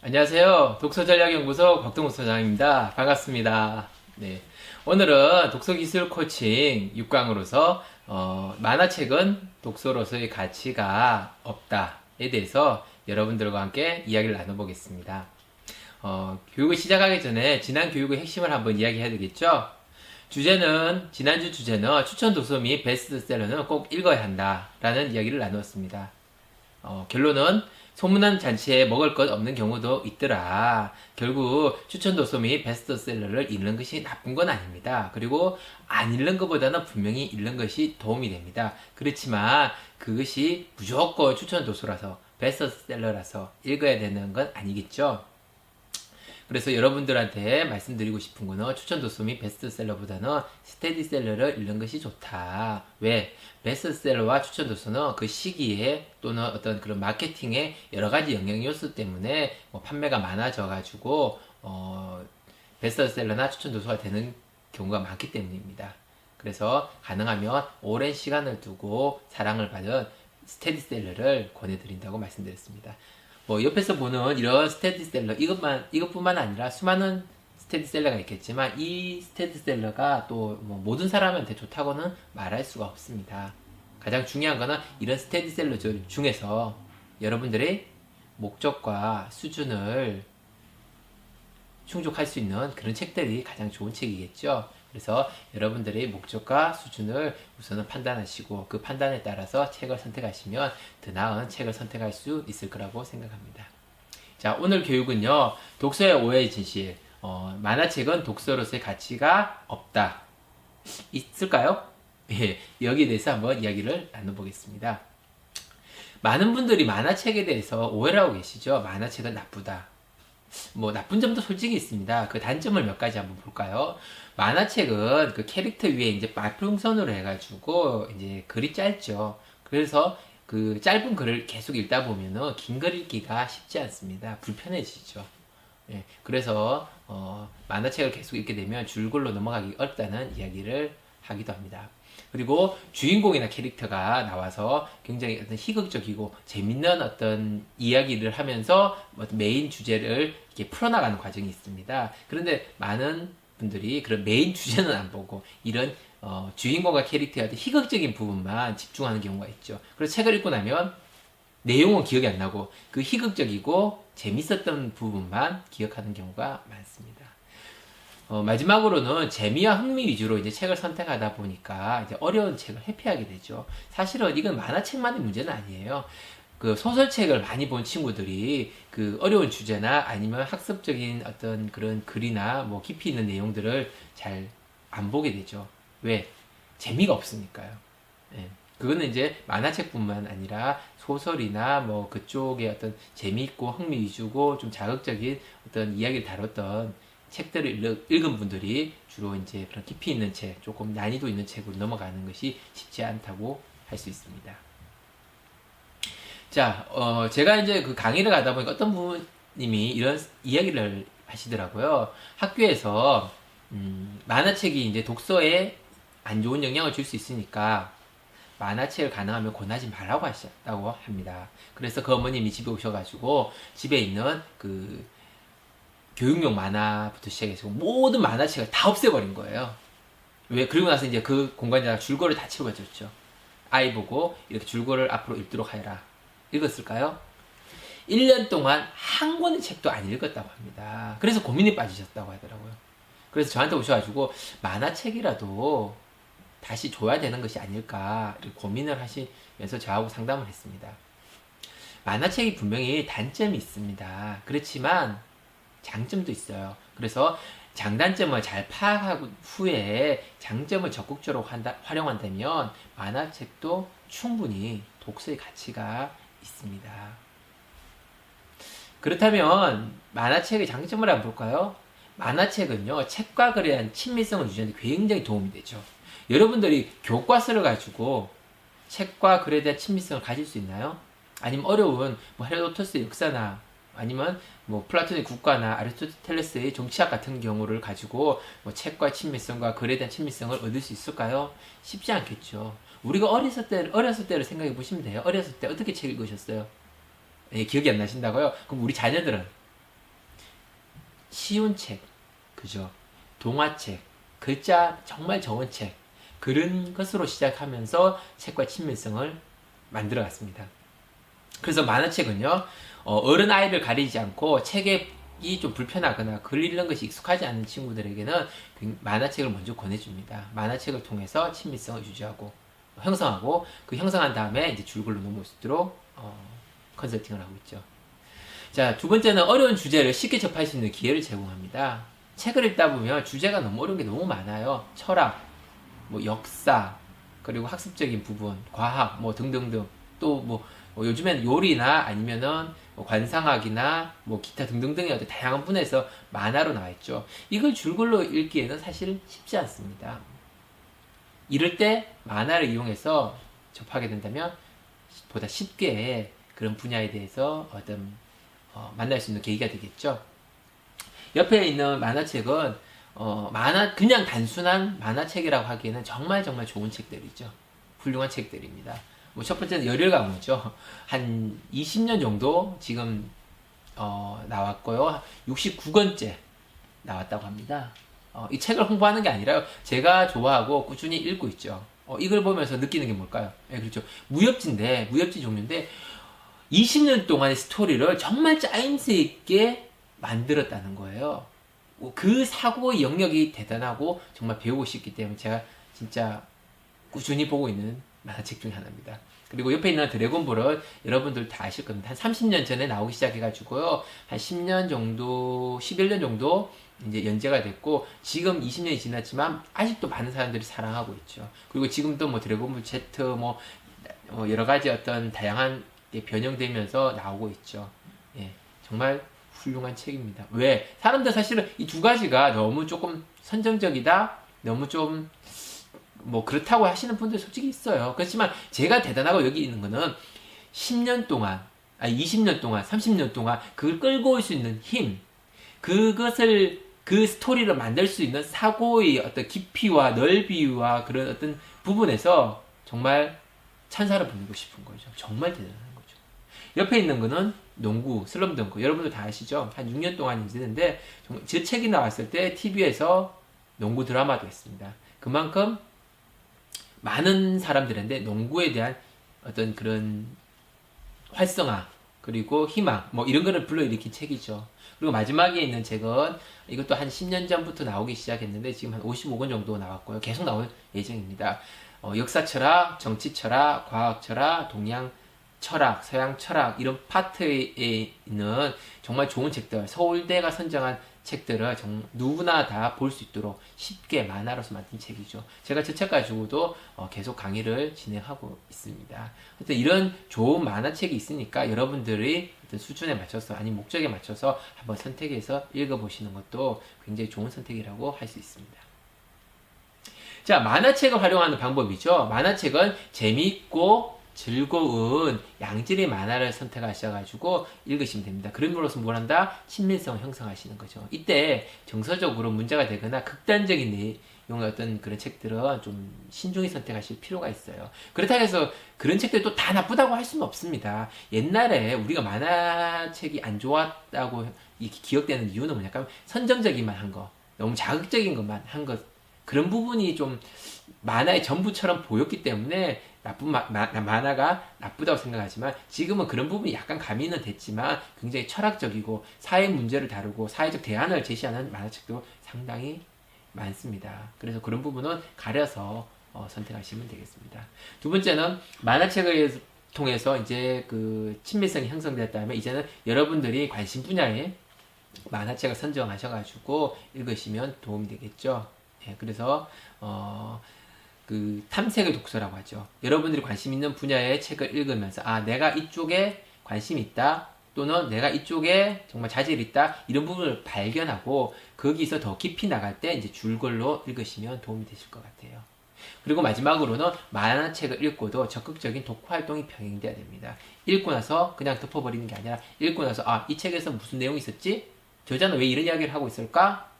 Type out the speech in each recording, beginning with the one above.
안녕하세요. 독서전략연구소 곽동욱 소장입니다. 반갑습니다. 네. 오늘은 독서기술 코칭 6강으로서 만화책은 독서로서의 가치가 없다에 대해서 여러분들과 함께 이야기를 나눠보겠습니다. 교육을 시작하기 전에 지난 교육의 핵심을 한번 이야기해야 되겠죠? 지난주 주제는 추천 도서 및 베스트셀러는 꼭 읽어야 한다라는 이야기를 나누었습니다. 결론은 소문난 잔치에 먹을 것 없는 경우도 있더라. 결국 추천 도서 및 베스트셀러를 읽는 것이 나쁜 건 아닙니다. 그리고 안 읽는 것보다는 분명히 읽는 것이 도움이 됩니다. 그렇지만 그것이 무조건 추천 도서라서 베스트셀러라서 읽어야 되는 건 아니겠죠. 그래서 여러분들한테 말씀드리고 싶은 거는 추천 도서 및 베스트셀러보다는 스테디셀러를 읽는 것이 좋다. 왜? 베스트셀러와 추천 도서는 그 시기에 또는 어떤 그런 마케팅의 여러 가지 영향 요소 때문에 판매가 많아져 가지고 베스트셀러나 추천 도서가 되는 경우가 많기 때문입니다. 그래서 가능하면 오랜 시간을 두고 사랑을 받은 스테디셀러를 권해드린다고 말씀드렸습니다. 옆에서 보는 이런 스테디셀러, 이것뿐만 아니라 수많은 스테디셀러가 있겠지만, 이 스테디셀러가 또 모든 사람한테 좋다고는 말할 수가 없습니다. 가장 중요한 거는 이런 스테디셀러 중에서 여러분들의 목적과 수준을 충족할 수 있는 그런 책들이 가장 좋은 책이겠죠. 그래서 여러분들의 목적과 수준을 우선은 판단하시고 그 판단에 따라서 책을 선택하시면 더 나은 책을 선택할 수 있을 거라고 생각합니다. 자, 오늘 교육은요. 독서의 오해의 진실. 만화책은 독서로서의 가치가 없다. 있을까요? 예, 여기에 대해서 한번 이야기를 나눠보겠습니다. 많은 분들이 만화책에 대해서 오해를 하고 계시죠. 만화책은 나쁘다. 나쁜 점도 솔직히 있습니다. 그 단점을 몇 가지 한번 볼까요? 만화책은 그 캐릭터 위에 이제 말풍선으로 해가지고 이제 글이 짧죠. 그래서 그 짧은 글을 계속 읽다 보면은 긴 글 읽기가 쉽지 않습니다. 불편해지죠. 예, 그래서 만화책을 계속 읽게 되면 줄글로 넘어가기 어렵다는 이야기를 하기도 합니다. 그리고 주인공이나 캐릭터가 나와서 굉장히 어떤 희극적이고 재밌는 어떤 이야기를 하면서 메인 주제를 이렇게 풀어나가는 과정이 있습니다. 그런데 많은 분들이 그런 메인 주제는 안 보고 이런 주인공과 캐릭터의 어떤 희극적인 부분만 집중하는 경우가 있죠. 그래서 책을 읽고 나면 내용은 기억이 안 나고 그 희극적이고 재밌었던 부분만 기억하는 경우가 많습니다. 마지막으로는 재미와 흥미 위주로 이제 책을 선택하다 보니까 이제 어려운 책을 회피하게 되죠. 사실은 이건 만화책만의 문제는 아니에요. 그 소설책을 많이 본 친구들이 그 어려운 주제나 아니면 학습적인 어떤 그런 글이나 깊이 있는 내용들을 잘 안 보게 되죠. 왜? 재미가 없으니까요. 예. 그거는 이제 만화책뿐만 아니라 소설이나 그쪽에 어떤 재미있고 흥미 위주고 좀 자극적인 어떤 이야기를 다뤘던 책들을 읽은 분들이 주로 이제 그런 깊이 있는 책, 조금 난이도 있는 책으로 넘어가는 것이 쉽지 않다고 할 수 있습니다. 자, 제가 이제 그 강의를 가다 보니까 어떤 부모님이 이런 이야기를 하시더라고요. 학교에서, 만화책이 이제 독서에 안 좋은 영향을 줄 수 있으니까 만화책을 가능하면 권하지 말라고 하셨다고 합니다. 그래서 그 어머님이 집에 오셔가지고 집에 있는 그 교육용 만화부터 시작해서 모든 만화책을 다 없애버린 거예요. 왜? 그리고 나서 이제 그 공간에다가 줄거를 다 채워줬죠. 아이 보고 이렇게 줄거를 앞으로 읽도록 하여라. 읽었을까요? 1년 동안 한 권의 책도 안 읽었다고 합니다. 그래서 고민에 빠지셨다고 하더라고요. 그래서 저한테 오셔가지고 만화책이라도 다시 줘야 되는 것이 아닐까 고민을 하시면서 저하고 상담을 했습니다. 만화책이 분명히 단점이 있습니다. 그렇지만 장점도 있어요. 그래서 장단점을 잘 파악한 후에 장점을 적극적으로 활용한다면 만화책도 충분히 독서의 가치가 있습니다. 그렇다면 만화책의 장점을 한번 볼까요? 만화책은요, 책과 글에 대한 친밀성을 유지하는 데 굉장히 도움이 되죠. 여러분들이 교과서를 가지고 책과 글에 대한 친밀성을 가질 수 있나요? 아니면 어려운 헤로도토스의 역사나 아니면 플라톤의 국가나 아리스토텔레스의 정치학 같은 경우를 가지고 책과 친밀성과 글에 대한 친밀성을 얻을 수 있을까요? 쉽지 않겠죠. 우리가 어렸을 때를 생각해 보시면 돼요. 어렸을 때 어떻게 책 읽으셨어요? 예, 기억이 안 나신다고요? 그럼 우리 자녀들은 쉬운 책, 그죠? 동화책, 글자 정말 적은 책, 그런 것으로 시작하면서 책과 친밀성을 만들어 갔습니다. 그래서 만화책은요, 어른 아이를 가리지 않고 책이 좀 불편하거나 글 읽는 것이 익숙하지 않은 친구들에게는 만화책을 먼저 권해줍니다. 만화책을 통해서 친밀성을 유지하고 형성하고, 그 형성한 다음에 이제 줄글로 넘어올 수 있도록 컨설팅을 하고 있죠. 자, 두 번째는 어려운 주제를 쉽게 접할 수 있는 기회를 제공합니다. 책을 읽다 보면 주제가 너무 어려운 게 너무 많아요. 철학, 뭐 역사, 그리고 학습적인 부분, 과학, 뭐 등등등. 또 뭐 요즘엔 요리나 아니면은 뭐 관상학이나 뭐 기타 등등등의 어떤 다양한 분야에서 만화로 나와 있죠. 이걸 줄글로 읽기에는 사실 쉽지 않습니다. 이럴 때 만화를 이용해서 접하게 된다면 보다 쉽게 그런 분야에 대해서 어떤 만날 수 있는 계기가 되겠죠. 옆에 있는 만화책은 그냥 단순한 만화책이라고 하기에는 정말 정말 좋은 책들이죠. 훌륭한 책들입니다. 뭐 첫 번째는 열혈 가문이죠. 한 20년 정도 지금 나왔고요. 69권째 나왔다고 합니다. 이 책을 홍보하는 게 아니라요. 제가 좋아하고 꾸준히 읽고 있죠. 이걸 보면서 느끼는 게 뭘까요? 네, 그렇죠. 무협지 종류인데 20년 동안의 스토리를 정말 짜임새 있게 만들었다는 거예요. 그 사고의 영역이 대단하고 정말 배우고 싶기 때문에 제가 진짜 꾸준히 보고 있는 만화책 중에 하나입니다. 그리고 옆에 있는 드래곤볼은 여러분들 다 아실 겁니다. 한 30년 전에 나오기 시작해가지고요. 한 10년 정도, 11년 정도 이제 연재가 됐고, 지금 20년이 지났지만 아직도 많은 사람들이 사랑하고 있죠. 그리고 지금도 뭐 드래곤볼 Z 여러 가지 어떤 다양한 게 변형되면서 나오고 있죠. 예, 정말 훌륭한 책입니다. 왜? 사람들 사실은 이 두 가지가 너무 조금 선정적이다, 너무 좀 뭐 그렇다고 하시는 분들 솔직히 있어요. 그렇지만 제가 대단하고 여기 있는 거는 10년 동안, 20년 동안, 30년 동안 그걸 끌고 올 수 있는 힘, 그것을 그 스토리를 만들 수 있는 사고의 어떤 깊이와 넓이와 그런 어떤 부분에서 정말 찬사를 보내고 싶은 거죠. 정말 대단한 거죠. 옆에 있는 거는 농구, 슬럼덩크. 여러분들 다 아시죠? 한 6년 동안 인지는데 제 책이 나왔을 때 TV에서 농구 드라마도 했습니다. 그만큼 많은 사람들인데 농구에 대한 어떤 그런 활성화 그리고 희망 뭐 이런 거를 불러일으킨 책이죠. 그리고 마지막에 있는 책은 이것도 한 10년 전부터 나오기 시작했는데 지금 한 55권 정도 나왔고요. 계속 나올 예정입니다. 역사 철학, 정치 철학, 과학 철학, 동양 철학, 서양 철학 이런 파트에 있는 정말 좋은 책들, 서울대가 선정한 책들을 누구나 다 볼 수 있도록 쉽게 만화로서 만든 책이죠. 제가 저 책 가지고도 계속 강의를 진행하고 있습니다. 하여튼 이런 좋은 만화책이 있으니까 여러분들이 어떤 수준에 맞춰서 아니 목적에 맞춰서 한번 선택해서 읽어보시는 것도 굉장히 좋은 선택이라고 할 수 있습니다. 자, 만화책을 활용하는 방법이죠. 만화책은 재미있고 즐거운 양질의 만화를 선택하셔가지고 읽으시면 됩니다. 그림으로써 뭘 한다? 친밀성을 형성하시는 거죠. 이때 정서적으로 문제가 되거나 극단적인 내용의 어떤 그런 책들은 좀 신중히 선택하실 필요가 있어요. 그렇다고 해서 그런 책들도 다 나쁘다고 할 수는 없습니다. 옛날에 우리가 만화책이 안 좋았다고 기억되는 이유는 뭐냐면 선정적이만 한 거, 너무 자극적인 것만 한 것, 그런 부분이 좀 만화의 전부처럼 보였기 때문에 나쁜 만화가 나쁘다고 생각하지만 지금은 그런 부분이 약간 가미는 됐지만 굉장히 철학적이고 사회 문제를 다루고 사회적 대안을 제시하는 만화책도 상당히 많습니다. 그래서 그런 부분은 가려서 선택하시면 되겠습니다. 두 번째는 만화책을 통해서 이제 그 친밀성이 형성되었다면 이제는 여러분들이 관심 분야에 만화책을 선정하셔가지고 읽으시면 도움이 되겠죠. 예, 그래서 그 탐색의 독서라고 하죠. 여러분들이 관심 있는 분야의 책을 읽으면서 내가 이쪽에 관심이 있다 또는 내가 이쪽에 정말 자질이 있다 이런 부분을 발견하고 거기서 더 깊이 나갈 때 이제 줄글로 읽으시면 도움이 되실 것 같아요. 그리고 마지막으로는 만화책을 읽고도 적극적인 독후 활동이 병행돼야 됩니다. 읽고 나서 그냥 덮어버리는 게 아니라 읽고 나서 이 책에서 무슨 내용이 있었지? 저자는 왜 이런 이야기를 하고 있을까?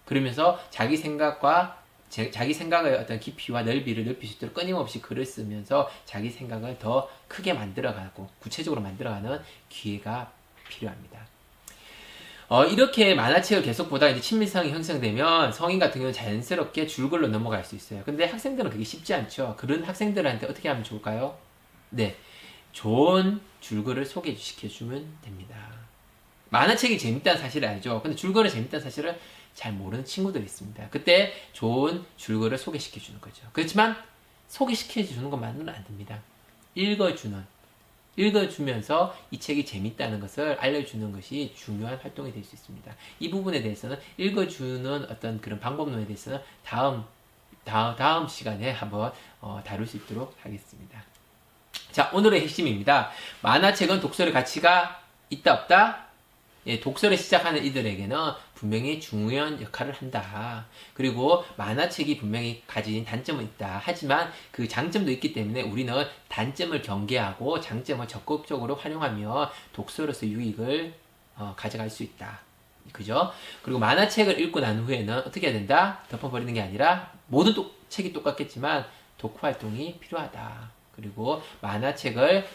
그러면서 자기 생각의 어떤 깊이와 넓이를 넓힐 수 있도록 끊임없이 글을 쓰면서 자기 생각을 더 크게 만들어가고 구체적으로 만들어가는 기회가 필요합니다. 이렇게 만화책을 계속 보다가 이제 친밀성이 형성되면 성인 같은 경우는 자연스럽게 줄글로 넘어갈 수 있어요. 근데 학생들은 그게 쉽지 않죠. 그런 학생들한테 어떻게 하면 좋을까요? 네. 좋은 줄글을 소개시켜주면 됩니다. 만화책이 재밌다는 사실을 알죠. 근데 줄거리 재밌다는 사실을 잘 모르는 친구들이 있습니다. 그때 좋은 줄거리를 소개시켜주는 거죠. 그렇지만 소개시켜주는 것만은 안 됩니다. 읽어주면서 이 책이 재밌다는 것을 알려주는 것이 중요한 활동이 될 수 있습니다. 이 부분에 대해서는 읽어주는 어떤 그런 방법론에 대해서는 다음 시간에 한번 다룰 수 있도록 하겠습니다. 자, 오늘의 핵심입니다. 만화책은 독서의 가치가 있다 없다? 예, 독서를 시작하는 이들에게는 분명히 중요한 역할을 한다. 그리고 만화책이 분명히 가진 단점은 있다. 하지만 그 장점도 있기 때문에 우리는 단점을 경계하고 장점을 적극적으로 활용하며 독서로서 유익을 가져갈 수 있다. 그죠? 그리고 만화책을 읽고 난 후에는 어떻게 해야 된다? 덮어버리는 게 아니라 모든 책이 똑같겠지만 독후 활동이 필요하다. 그리고 만화책을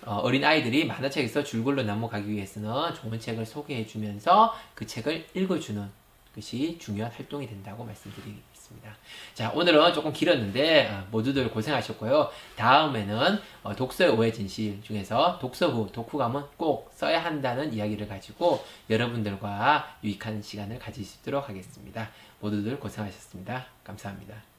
어린 아이들이 만화책에서 줄글로 넘어가기 위해서는 좋은 책을 소개해주면서 그 책을 읽어주는 것이 중요한 활동이 된다고 말씀드리겠습니다. 자, 오늘은 조금 길었는데 모두들 고생하셨고요. 다음에는 독서의 오해 진실 중에서 독서 후, 독후감은 꼭 써야 한다는 이야기를 가지고 여러분들과 유익한 시간을 가질 수 있도록 하겠습니다. 모두들 고생하셨습니다. 감사합니다.